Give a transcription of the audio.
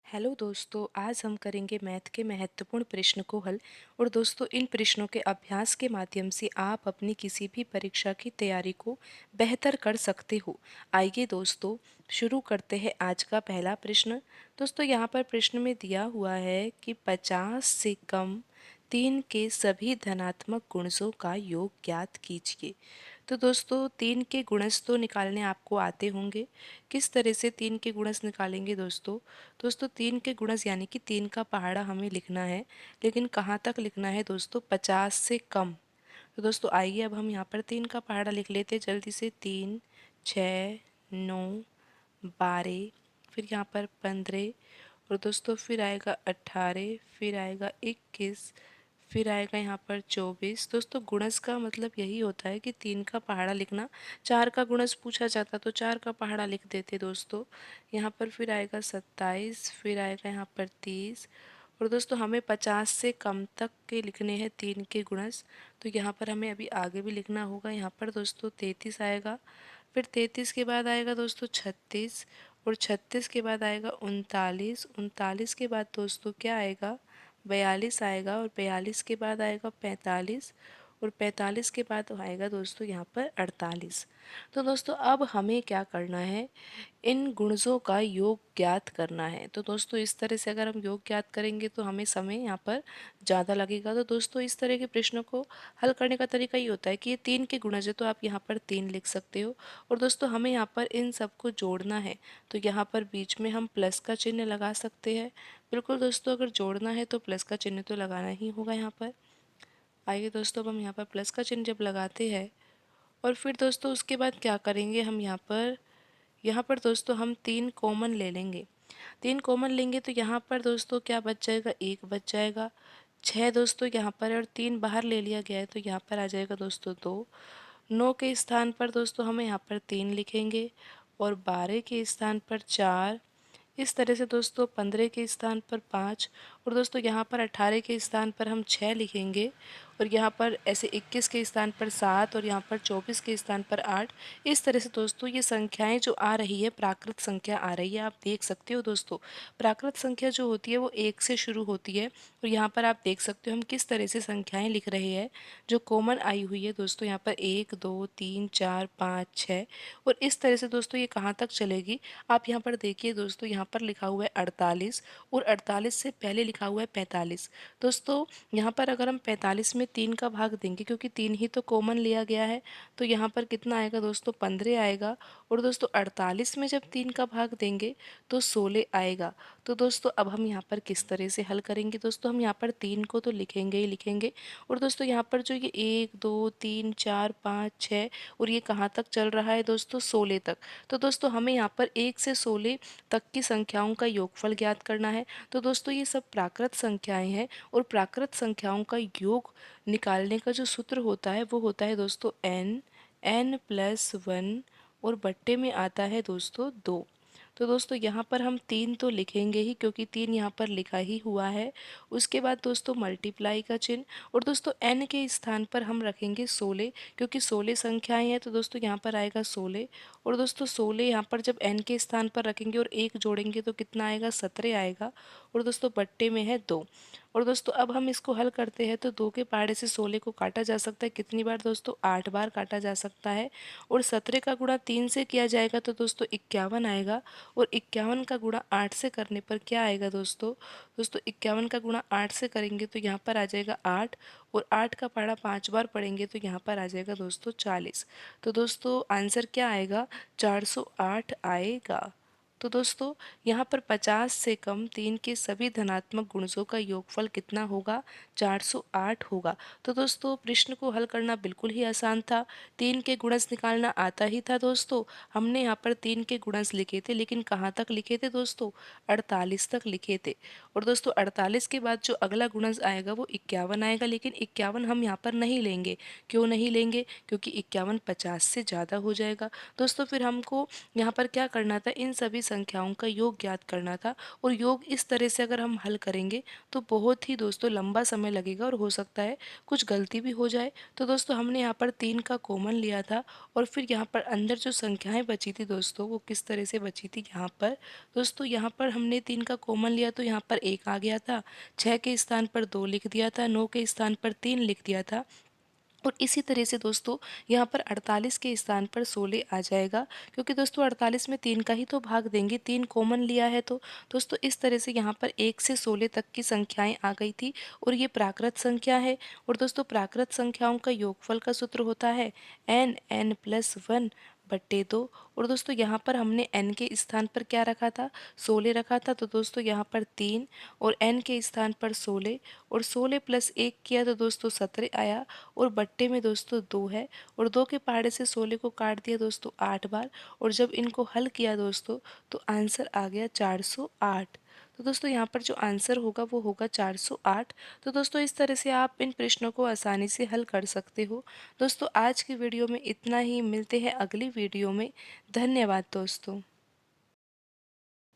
Hello दोस्तों, आज हम करेंगे मैथ के महत्वपूर्ण प्रश्न को हल। और दोस्तों, इन प्रश्नों के अभ्यास के माध्यम से आप अपनी किसी भी परीक्षा की तैयारी को बेहतर कर सकते हो। आइए दोस्तों, शुरू करते हैं आज का पहला प्रश्न। दोस्तों, यहाँ पर प्रश्न में दिया हुआ है कि 50 से कम 3 के सभी धनात्मक गुणजों का योग ज्ञात कीजिए। तो दोस्तों, 3 के गुणज तो निकालने आपको आते होंगे। किस तरह से 3 के गुणज निकालेंगे दोस्तों 3 के गुणज यानी कि 3 का पहाड़ा हमें लिखना है, लेकिन कहाँ तक लिखना है दोस्तों? 50 से कम। तो दोस्तों आइए अब हम यहाँ पर 3 का पहाड़ा लिख लेते हैं जल्दी से। 3, 6, 9, 12, फिर यहाँ पर 15, और दोस्तों फिर आएगा 18, फिर आएगा 21, फिर आएगा यहाँ पर 24। दोस्तों, गुणज का मतलब यही होता है कि 3 का पहाड़ा लिखना। 4 का गुणज पूछा जाता तो 4 का पहाड़ा लिख देते दोस्तों। यहाँ पर फिर आएगा 27, फिर आएगा यहाँ पर 30, और दोस्तों हमें 50 से कम तक के लिखने हैं 3 के गुणज। तो यहाँ पर हमें अभी आगे भी लिखना होगा। यहाँ पर दोस्तों 33 आएगा, फिर 33 के बाद आएगा दोस्तों 36, और 36 के बाद आएगा 39, 39 के बाद दोस्तों क्या आएगा? 42 आएगा, और 42 के बाद आएगा 45, और 45 के बाद आएगा दोस्तों यहाँ पर 48। तो दोस्तों अब हमें क्या करना है? इन गुणजों का योग ज्ञात करना है। तो दोस्तों इस तरह से अगर हम योग ज्ञात करेंगे तो हमें समय यहाँ पर ज़्यादा लगेगा। तो दोस्तों इस तरह के प्रश्नों को हल करने का तरीका ये होता है कि ये 3 के गुणज है तो आप यहाँ पर 3 लिख सकते हो, और दोस्तों हमें यहाँ पर इन सबको जोड़ना है। तो यहाँ पर बीच में हम प्लस का चिन्ह लगा सकते हैं। बिल्कुल दोस्तों, अगर जोड़ना है तो प्लस का चिन्ह तो लगाना ही होगा यहाँ पर। आइए दोस्तों, अब हम यहाँ पर प्लस का चिन्ह जब लगाते हैं, और फिर दोस्तों उसके बाद क्या करेंगे? हम यहाँ पर दोस्तों हम 3 कॉमन ले लेंगे। 3 कॉमन लेंगे तो यहाँ पर दोस्तों क्या बच जाएगा? 1 बच जाएगा। 6 दोस्तों यहाँ पर, और 3 बाहर ले लिया गया है तो यहाँ पर आ जाएगा दोस्तों 2। 9 के स्थान पर दोस्तों हमें यहाँ पर 3 लिखेंगे, और 12 के स्थान पर 4। इस तरह से दोस्तों 15 के स्थान पर 5, और दोस्तों यहाँ पर 18 के स्थान पर हम 6 लिखेंगे, और यहाँ पर ऐसे 21 के स्थान पर 7, और यहाँ पर 24 के स्थान पर 8। इस तरह से दोस्तों ये संख्याएं जो आ रही है, प्राकृत संख्या आ रही है, आप देख सकते हो दोस्तों। प्राकृत संख्या जो होती है वो 1 से शुरू होती है, और यहाँ पर आप देख सकते हो हम किस तरह से संख्याएं लिख रहे हैं जो कॉमन आई हुई है दोस्तों। यहाँ पर 1, 2, 3, 4, 5, 6, और इस तरह से दोस्तों ये कहाँ तक चलेगी? आप यहाँ पर देखिए दोस्तों, यहाँ पर लिखा हुआ है 48, और 48 से पहले लिखा हुआ है 45। दोस्तों यहाँ पर अगर हम 45 में 3 का भाग देंगे, क्योंकि 3 ही तो कॉमन लिया गया है, तो यहाँ पर कितना आएगा दोस्तों? 15 आएगा। और दोस्तों 48 में जब 3 का भाग देंगे तो 16 आएगा। तो दोस्तों अब हम यहाँ पर किस तरह से हल करेंगे? दोस्तों हम यहाँ पर 3 को तो लिखेंगे ही लिखेंगे, और दोस्तों यहाँ पर जो ये 1, 2, 3, 4, 5, 6, और ये कहाँ तक चल रहा है दोस्तों? 16 तक। तो दोस्तों हमें यहाँ पर 1 से 16 तक की संख्याओं का योगफल ज्ञात करना है। तो दोस्तों ये सब प्राकृत संख्याएं हैं, और प्राकृत संख्याओं का योग निकालने का जो सूत्र होता है वो होता है दोस्तों n+1, और बट्टे में आता है दोस्तों 2। तो दोस्तों यहाँ पर हम 3 तो लिखेंगे ही, क्योंकि 3 यहाँ पर लिखा ही हुआ है। उसके बाद दोस्तों मल्टीप्लाई का चिन्ह, और दोस्तों n के स्थान पर हम रखेंगे 16, क्योंकि 16 संख्याएं हैं तो दोस्तों यहाँ पर आएगा 16। और दोस्तों 16 यहाँ पर जब n के स्थान पर रखेंगे और 1 जोड़ेंगे तो कितना आएगा? 17 आएगा, और दोस्तों बट्टे में है 2। और दोस्तों अब हम इसको हल करते हैं तो 2 के पहाड़े से 16 को काटा जा सकता है कितनी बार दोस्तों? 8 बार काटा जा सकता है। और 17 का गुणा 3 से किया जाएगा तो दोस्तों 51 आएगा, और 51 का गुणा 8 से करने पर क्या आएगा दोस्तों? दोस्तों 51 का गुणा 8 से करेंगे तो यहाँ पर आ जाएगा 8, और 8 का पहाड़ा 5 बार पढ़ेंगे तो यहाँ पर आ जाएगा दोस्तों 40। तो दोस्तों आंसर क्या आएगा? 408 आएगा। तो दोस्तों यहाँ पर 50 से कम 3 के सभी धनात्मक गुणजों का योगफल कितना होगा? 408 होगा। तो दोस्तों प्रश्न को हल करना बिल्कुल ही आसान था। 3 के गुणज निकालना आता ही था दोस्तों। हमने यहाँ पर 3 के गुणज लिखे थे, लेकिन कहाँ तक लिखे थे दोस्तों? 48 तक लिखे थे। और दोस्तों 48 के बाद जो अगला गुणज आएगा वो 51 आएगा, लेकिन 51 हम यहाँ पर नहीं लेंगे। क्यों नहीं लेंगे? क्योंकि 51 50 से ज़्यादा हो जाएगा। दोस्तों फिर हमको यहाँ पर क्या करना था? इन सभी संख्याओं का योग ज्ञात करना था और योग इस तरह से अगर हम हल करेंगे तो बहुत ही दोस्तों लंबा समय लगेगा और हो सकता है कुछ गलती भी हो जाए। तो दोस्तों हमने यहाँ पर 3 का कॉमन लिया था और फिर यहाँ पर अंदर जो संख्याएँ बची थी दोस्तों वो किस तरह से बची थी यहाँ पर। दोस्तों यहाँ पर हमने 3 का कॉमन लिया तो यहाँ पर 1 आ गया था, 6 के स्थान पर 2 लिख दिया था, 9 के स्थान पर 3 लिख दिया था और इसी तरह से दोस्तों यहाँ पर 48 के स्थान पर 16 आ जाएगा, क्योंकि दोस्तों 48 में 3 का ही तो भाग देंगे, 3 कॉमन लिया है तो दोस्तों इस तरह से यहाँ पर 1 से 16 तक की संख्याएं आ गई थी और ये प्राकृत संख्या है। और दोस्तों प्राकृत संख्याओं का योगफल का सूत्र होता है n+1 बट्टे 2। और दोस्तों यहाँ पर हमने n के स्थान पर क्या रखा था, 16 रखा था, तो दोस्तों यहाँ पर 3 और n के स्थान पर 16 और 16 प्लस 1 किया तो दोस्तों 17 आया और बट्टे में दोस्तों 2 है और 2 के पहाड़े से 16 को काट दिया दोस्तों 8 बार और जब इनको हल किया दोस्तों तो आंसर आ गया 408। तो दोस्तों यहाँ पर जो आंसर होगा वो होगा 408। तो दोस्तों इस तरह से आप इन प्रश्नों को आसानी से हल कर सकते हो। दोस्तों आज की वीडियो में इतना ही, मिलते हैं अगली वीडियो में। धन्यवाद दोस्तों।